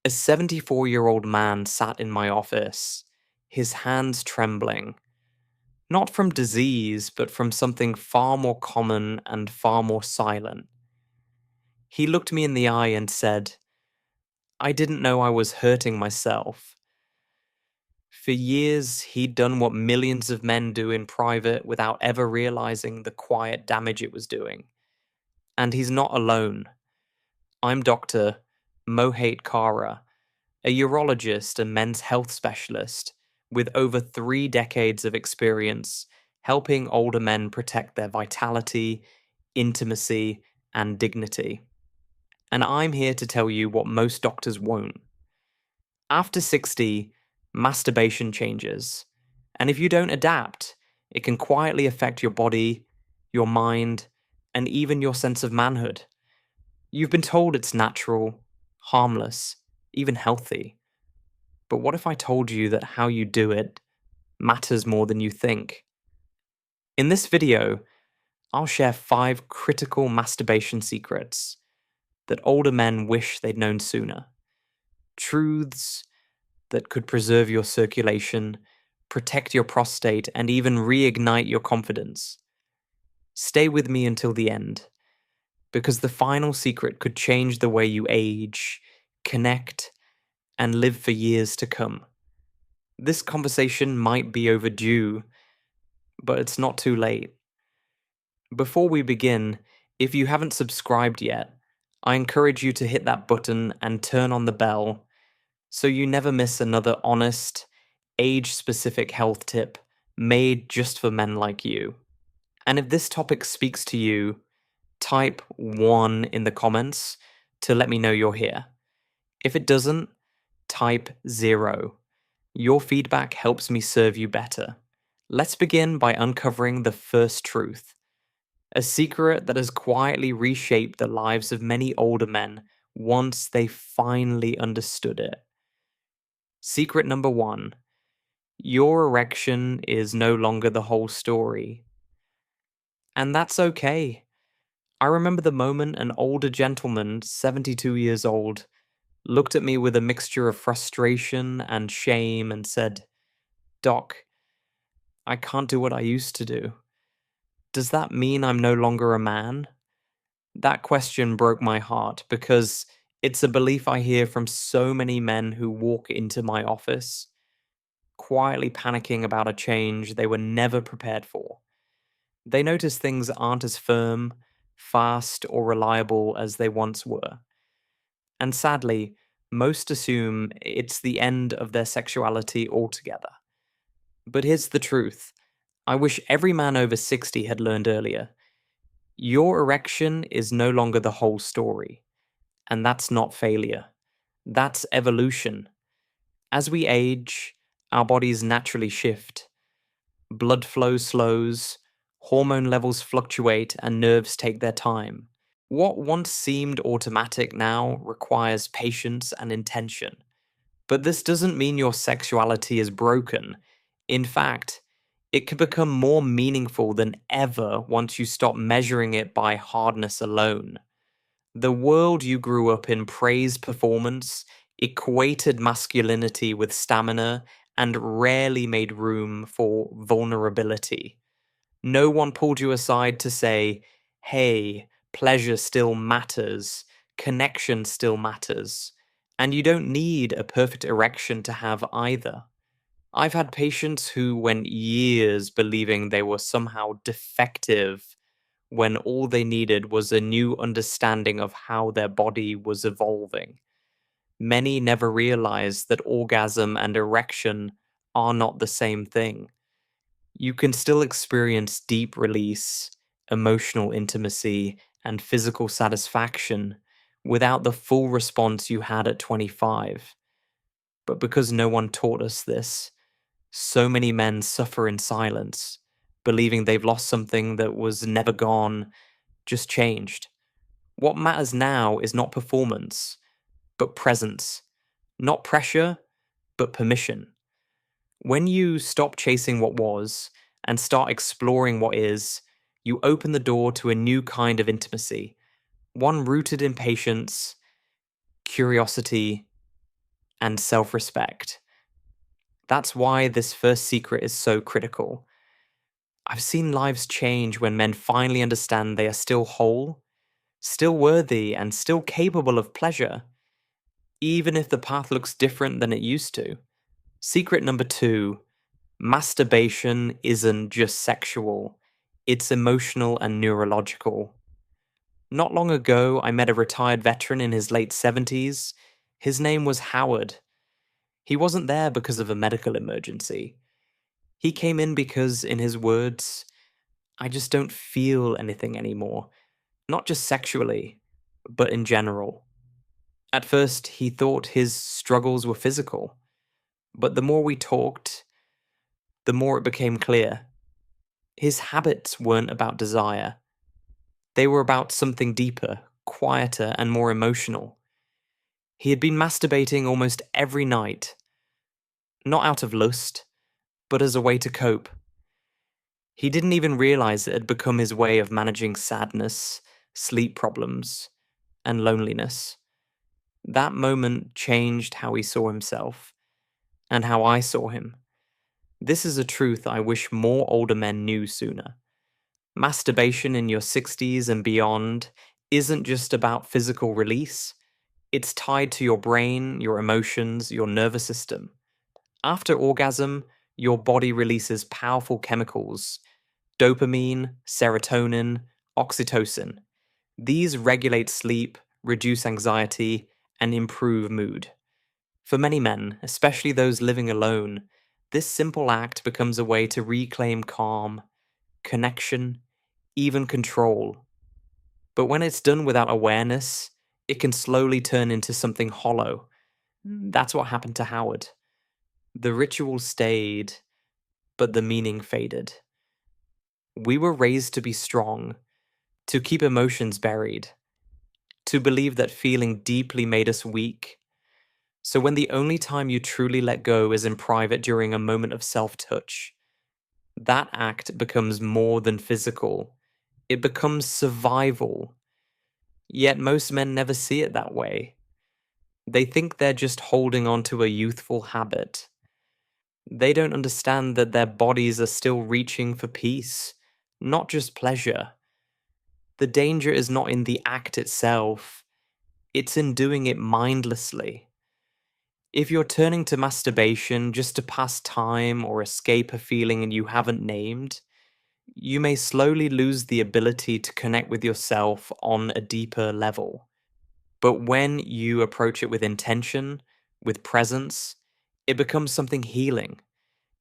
A 74-year-old man sat in my office, his hands trembling, not from disease, but from something far more common and far more silent. He looked me in the eye and said, "I didn't know I was hurting myself." For years, he'd done what millions of men do in private without ever realizing the quiet damage it was doing. And he's not alone. I'm Dr. Mohit Khera, a urologist and men's health specialist with over 3 decades of experience helping older men protect their vitality, intimacy, and dignity. And I'm here to tell you what most doctors won't. After 60, masturbation changes. And if you don't adapt, it can quietly affect your body, your mind, and even your sense of manhood. You've been told it's natural, harmless, even healthy. But what if I told you that how you do it matters more than you think? In this video, I'll share 5 critical masturbation secrets that older men wish they'd known sooner. Truths that could preserve your circulation, protect your prostate, and even reignite your confidence. Stay with me until the end, because the final secret could change the way you age, connect, and live for years to come. This conversation might be overdue, but it's not too late. Before we begin, if you haven't subscribed yet, I encourage you to hit that button and turn on the bell so you never miss another honest, age-specific health tip made just for men like you. And if this topic speaks to you, type 1 in the comments to let me know you're here. If it doesn't, type 0. Your feedback helps me serve you better. Let's begin by uncovering the first truth, a secret that has quietly reshaped the lives of many older men once they finally understood it. Secret number 1. Your erection is no longer the whole story. And that's okay. I remember the moment an older gentleman, 72 years old, looked at me with a mixture of frustration and shame and said, "Doc, I can't do what I used to do. Does that mean I'm no longer a man?" That question broke my heart because it's a belief I hear from so many men who walk into my office, quietly panicking about a change they were never prepared for. They notice things aren't as firm, fast, or reliable as they once were. And sadly, most assume it's the end of their sexuality altogether. But here's the truth. I wish every man over 60 had learned earlier. Your erection is no longer the whole story. And that's not failure. That's evolution. As we age, our bodies naturally shift. Blood flow slows, hormone levels fluctuate, and nerves take their time. What once seemed automatic now requires patience and intention. But this doesn't mean your sexuality is broken. In fact, it can become more meaningful than ever once you stop measuring it by hardness alone. The world you grew up in praised performance, equated masculinity with stamina, and rarely made room for vulnerability. No one pulled you aside to say, "Hey, pleasure still matters, connection still matters, and you don't need a perfect erection to have either." I've had patients who went years believing they were somehow defective when all they needed was a new understanding of how their body was evolving. Many never realized that orgasm and erection are not the same thing. You can still experience deep release, emotional intimacy, and physical satisfaction without the full response you had at 25. But because no one taught us this, so many men suffer in silence, believing they've lost something that was never gone, just changed. What matters now is not performance, but presence. Not pressure, but permission. When you stop chasing what was and start exploring what is, you open the door to a new kind of intimacy, one rooted in patience, curiosity, and self-respect. That's why this first secret is so critical. I've seen lives change when men finally understand they are still whole, still worthy, and still capable of pleasure, even if the path looks different than it used to. Secret number 2: masturbation isn't just sexual, it's emotional and neurological. Not long ago, I met a retired veteran in his late 70s. His name was Howard. He wasn't there because of a medical emergency. He came in because, in his words, I just don't feel anything anymore. Not just sexually, but in general. At first, he thought his struggles were physical. But the more we talked, the more it became clear. His habits weren't about desire. They were about something deeper, quieter, and more emotional. He had been masturbating almost every night, not out of lust, but as a way to cope. He didn't even realize it had become his way of managing sadness, sleep problems, and loneliness. That moment changed how he saw himself, and how I saw him. This is a truth I wish more older men knew sooner. Masturbation in your 60s and beyond isn't just about physical release, it's tied to your brain, your emotions, your nervous system. After orgasm, your body releases powerful chemicals: dopamine, serotonin, oxytocin. These regulate sleep, reduce anxiety, and improve mood. For many men, especially those living alone, this simple act becomes a way to reclaim calm, connection, even control. But when it's done without awareness, it can slowly turn into something hollow. That's what happened to Howard. The ritual stayed, but the meaning faded. We were raised to be strong, to keep emotions buried, to believe that feeling deeply made us weak. So when the only time you truly let go is in private during a moment of self-touch, that act becomes more than physical. It becomes survival. Yet most men never see it that way. They think they're just holding on to a youthful habit. They don't understand that their bodies are still reaching for peace, not just pleasure. The danger is not in the act itself, it's in doing it mindlessly. If you're turning to masturbation just to pass time or escape a feeling you haven't named, you may slowly lose the ability to connect with yourself on a deeper level. But when you approach it with intention, with presence, it becomes something healing.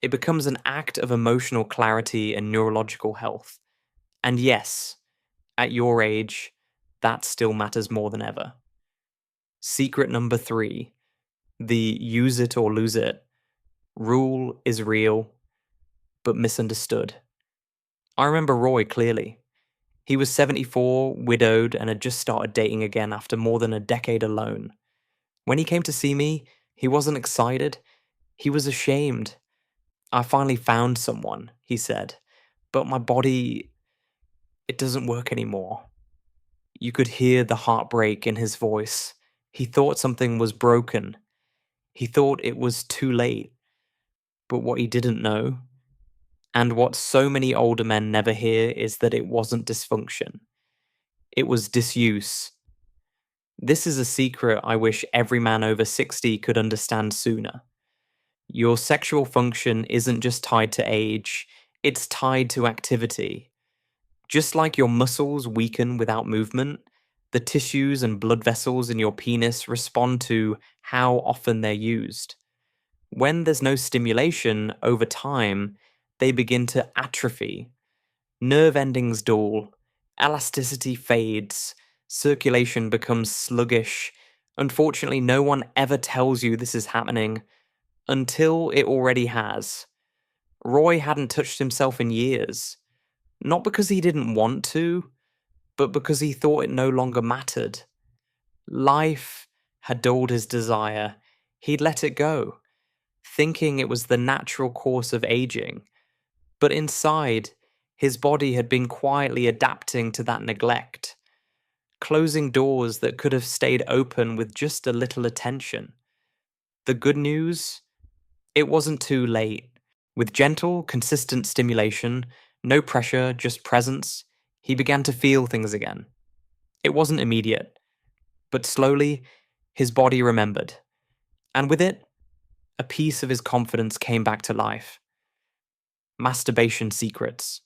It becomes an act of emotional clarity and neurological health. And yes, at your age, that still matters more than ever. Secret number 3: the use it or lose it rule is real, but misunderstood. I remember Roy clearly. He was 74, widowed, and had just started dating again after more than a decade alone. When he came to see me, he wasn't excited. He was ashamed. I finally found someone, he said, but my body, it doesn't work anymore. You could hear the heartbreak in his voice. He thought something was broken. He thought it was too late. But what he didn't know, and what so many older men never hear, is that it wasn't dysfunction. It was disuse. This is a secret I wish every man over 60 could understand sooner. Your sexual function isn't just tied to age, it's tied to activity. Just like your muscles weaken without movement, the tissues and blood vessels in your penis respond to how often they're used. When there's no stimulation, over time, they begin to atrophy. Nerve endings dull, elasticity fades, circulation becomes sluggish. Unfortunately, no one ever tells you this is happening until it already has. Roy hadn't touched himself in years, not because he didn't want to, but because he thought it no longer mattered. Life had dulled his desire. He'd let it go, thinking it was the natural course of aging. But inside, his body had been quietly adapting to that neglect, closing doors that could have stayed open with just a little attention. The good news? It wasn't too late. With gentle, consistent stimulation, no pressure, just presence, he began to feel things again. It wasn't immediate, but slowly, his body remembered. And with it, a piece of his confidence came back to life. Masturbation secrets.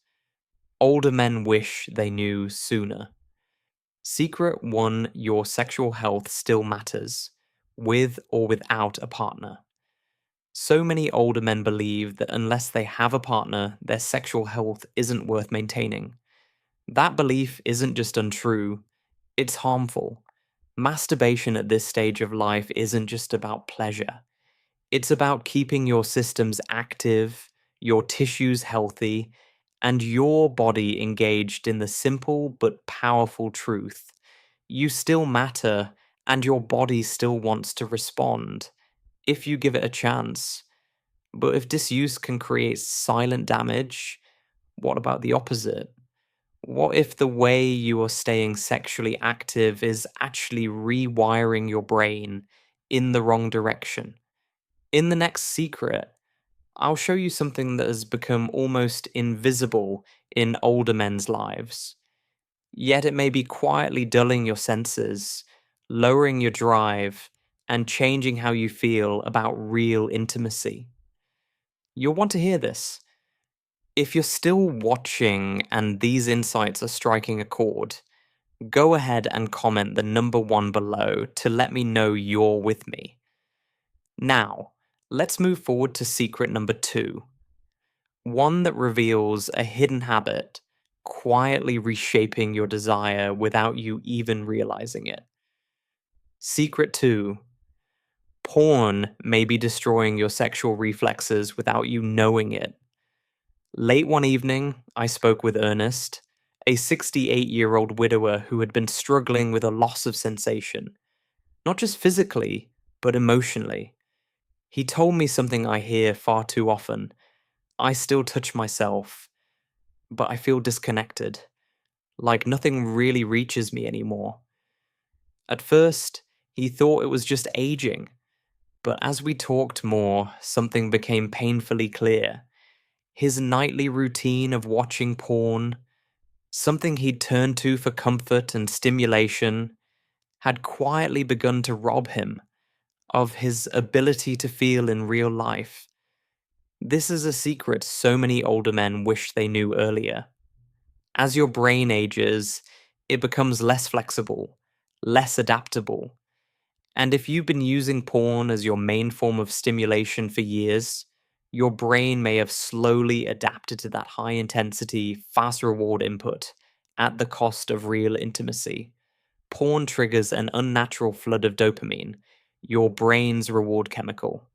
Older men wish they knew sooner. Secret 1: your sexual health still matters, with or without a partner. So many older men believe that unless they have a partner, their sexual health isn't worth maintaining. That belief isn't just untrue, it's harmful. Masturbation at this stage of life isn't just about pleasure. It's about keeping your systems active, your tissues healthy, and your body engaged in the simple but powerful truth. You still matter, and your body still wants to respond, if you give it a chance. But if disuse can create silent damage, what about the opposite? What if the way you are staying sexually active is actually rewiring your brain in the wrong direction? In the next secret, I'll show you something that has become almost invisible in older men's lives. Yet it may be quietly dulling your senses, lowering your drive, and changing how you feel about real intimacy. You'll want to hear this. If you're still watching and these insights are striking a chord, go ahead and comment the number 1 below to let me know you're with me. Now, let's move forward to secret number 2. One that reveals a hidden habit, quietly reshaping your desire without you even realizing it. Secret 2. Porn may be destroying your sexual reflexes without you knowing it. Late one evening, I spoke with Ernest, a 68-year-old widower who had been struggling with a loss of sensation, not just physically, but emotionally. He told me something I hear far too often. I still touch myself, but I feel disconnected, like nothing really reaches me anymore. At first, he thought it was just aging, but as we talked more, something became painfully clear. His nightly routine of watching porn, something he'd turned to for comfort and stimulation, had quietly begun to rob him of his ability to feel in real life. This is a secret so many older men wish they knew earlier. As your brain ages, it becomes less flexible, less adaptable. And if you've been using porn as your main form of stimulation for years, your brain may have slowly adapted to that high intensity, fast reward input at the cost of real intimacy. Porn triggers an unnatural flood of dopamine, your brain's reward chemical.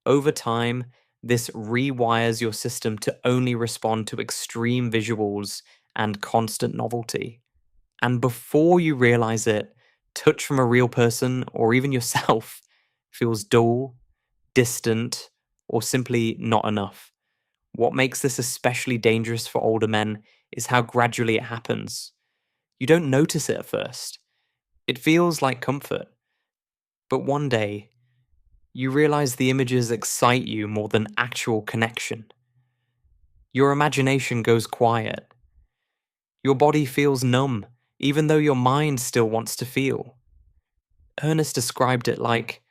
Over time, this rewires your system to only respond to extreme visuals and constant novelty. And before you realize it, touch from a real person or even yourself feels dull, distant, or simply not enough. What makes this especially dangerous for older men is how gradually it happens. You don't notice it at first. It feels like comfort. But one day, you realize the images excite you more than actual connection. Your imagination goes quiet. Your body feels numb, even though your mind still wants to feel. Ernest described it like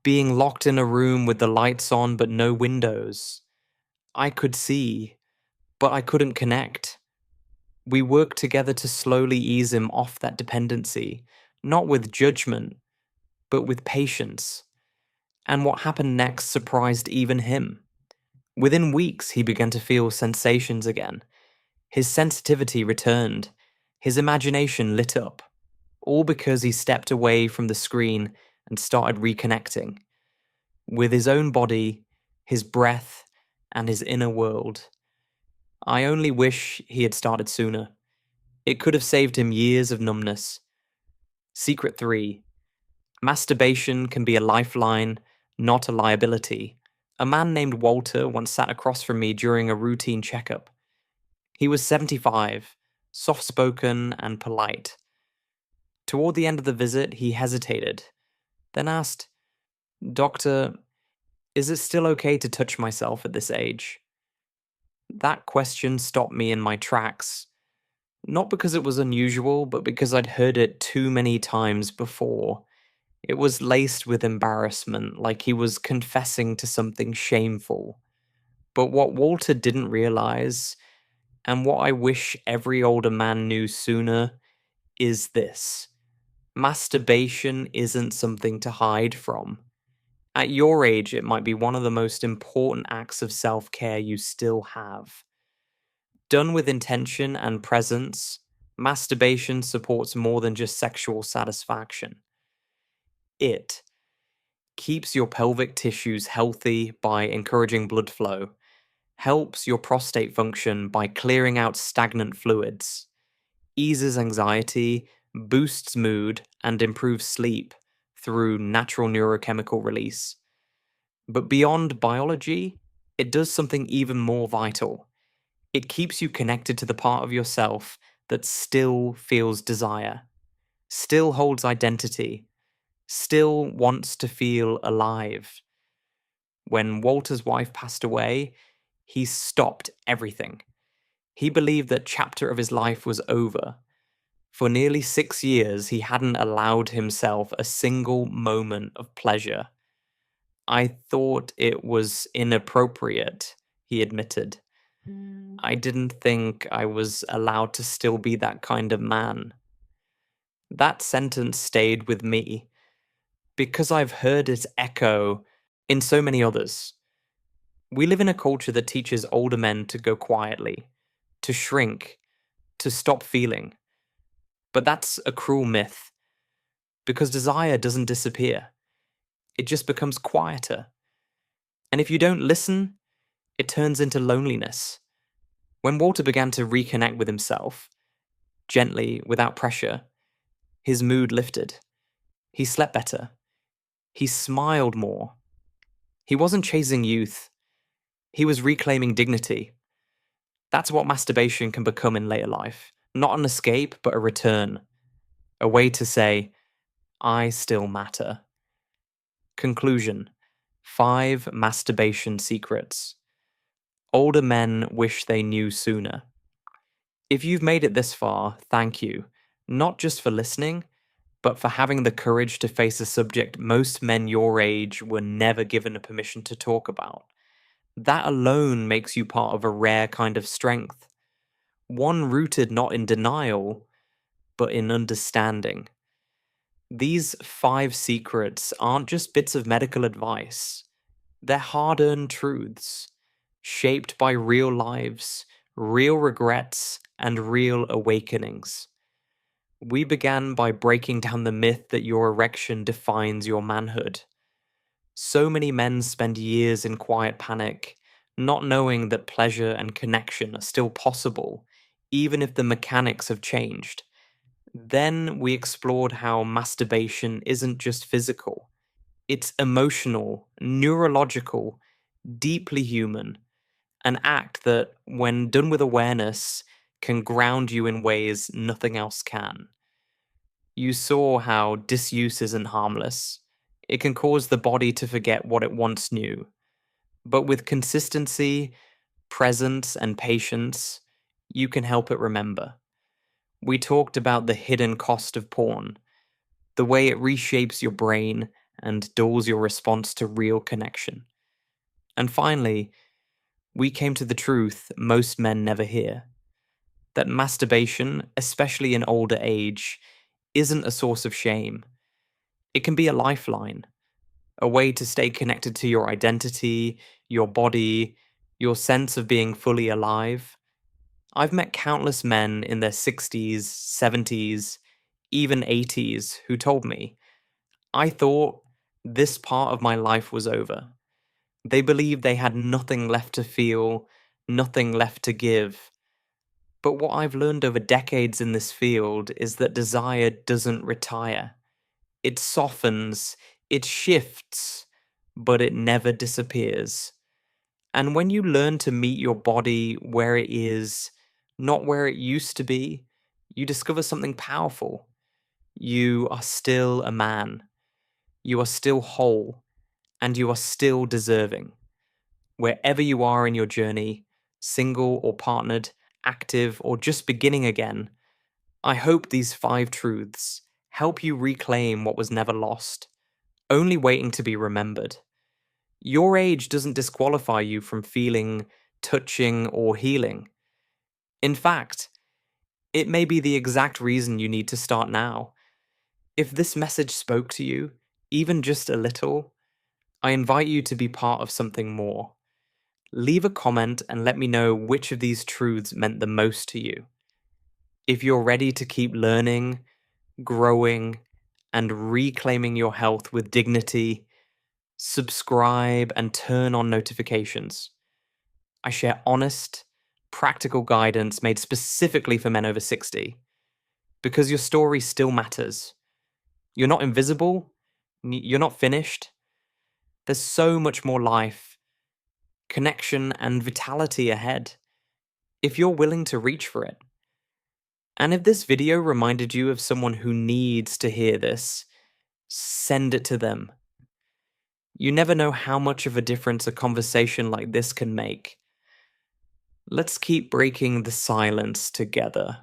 being locked in a room with the lights on but no windows. I could see, but I couldn't connect. We worked together to slowly ease him off that dependency, not with judgment, but with patience. And what happened next surprised even him. Within weeks, he began to feel sensations again. His sensitivity returned. His imagination lit up. All because he stepped away from the screen and started reconnecting with his own body, his breath, and his inner world. I only wish he had started sooner. It could have saved him years of numbness. Secret 3. Masturbation can be a lifeline, not a liability. A man named Walter once sat across from me during a routine checkup. He was 75, soft-spoken and polite. Toward the end of the visit, he hesitated, then asked, Doctor, is it still okay to touch myself at this age? That question stopped me in my tracks, not because it was unusual, but because I'd heard it too many times before. It was laced with embarrassment, like he was confessing to something shameful. But what Walter didn't realize, and what I wish every older man knew sooner, is this: masturbation isn't something to hide from. At your age, it might be one of the most important acts of self care you still have. Done with intention and presence, masturbation supports more than just sexual satisfaction. It keeps your pelvic tissues healthy by encouraging blood flow, helps your prostate function by clearing out stagnant fluids, eases anxiety, boosts mood, and improves sleep through natural neurochemical release. But beyond biology, it does something even more vital. It keeps you connected to the part of yourself that still feels desire, still holds identity, still wants to feel alive. When Walter's wife passed away, he stopped everything. He believed that chapter of his life was over. For nearly 6 years, he hadn't allowed himself a single moment of pleasure. I thought it was inappropriate, he admitted. I didn't think I was allowed to still be that kind of man. That sentence stayed with me because I've heard its echo in so many others. We live in a culture that teaches older men to go quietly, to shrink, to stop feeling. But that's a cruel myth, because desire doesn't disappear. It just becomes quieter. And if you don't listen, it turns into loneliness. When Walter began to reconnect with himself, gently, without pressure, his mood lifted. He slept better. He smiled more. He wasn't chasing youth. He was reclaiming dignity. That's what masturbation can become in later life. Not an escape, but a return. A way to say, I still matter. Conclusion: 5 masturbation secrets. Older men wish they knew sooner. If you've made it this far, thank you. Not just for listening, but for having the courage to face a subject most men your age were never given a permission to talk about. That alone makes you part of a rare kind of strength. One rooted not in denial, but in understanding. These 5 secrets aren't just bits of medical advice. They're hard-earned truths, shaped by real lives, real regrets, and real awakenings. We began by breaking down the myth that your erection defines your manhood. So many men spend years in quiet panic, not knowing that pleasure and connection are still possible, even if the mechanics have changed. Then we explored how masturbation isn't just physical. It's emotional, neurological, deeply human, an act that, when done with awareness, can ground you in ways nothing else can. You saw how disuse isn't harmless. It can cause the body to forget what it once knew. But with consistency, presence, and patience, you can help it remember. We talked about the hidden cost of porn, the way it reshapes your brain and dulls your response to real connection. And finally, we came to the truth most men never hear: that masturbation, especially in older age, isn't a source of shame. It can be a lifeline, a way to stay connected to your identity, your body, your sense of being fully alive. I've met countless men in their 60s, 70s, even 80s who told me, I thought this part of my life was over. They believed they had nothing left to feel, nothing left to give. But what I've learned over decades in this field is that desire doesn't retire. It softens, it shifts, but it never disappears. And when you learn to meet your body where it is, not where it used to be, you discover something powerful. You are still a man. You are still whole. and you are still deserving. Wherever you are in your journey, single or partnered, active or just beginning again, I hope these 5 truths help you reclaim what was never lost, only waiting to be remembered. Your age doesn't disqualify you from feeling, touching, or healing. In fact, it may be the exact reason you need to start now. If this message spoke to you, even just a little, I invite you to be part of something more. Leave a comment and let me know which of these truths meant the most to you. If you're ready to keep learning, growing, and reclaiming your health with dignity, subscribe and turn on notifications. I share honest, practical guidance made specifically for men over 60, because your story still matters. You're not invisible, you're not finished. There's so much more life, connection, and vitality ahead, if you're willing to reach for it. And if this video reminded you of someone who needs to hear this, send it to them. You never know how much of a difference a conversation like this can make. Let's keep breaking the silence together.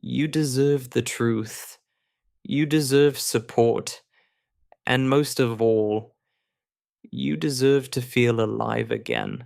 You deserve the truth. You deserve support. And most of all, you deserve to feel alive again.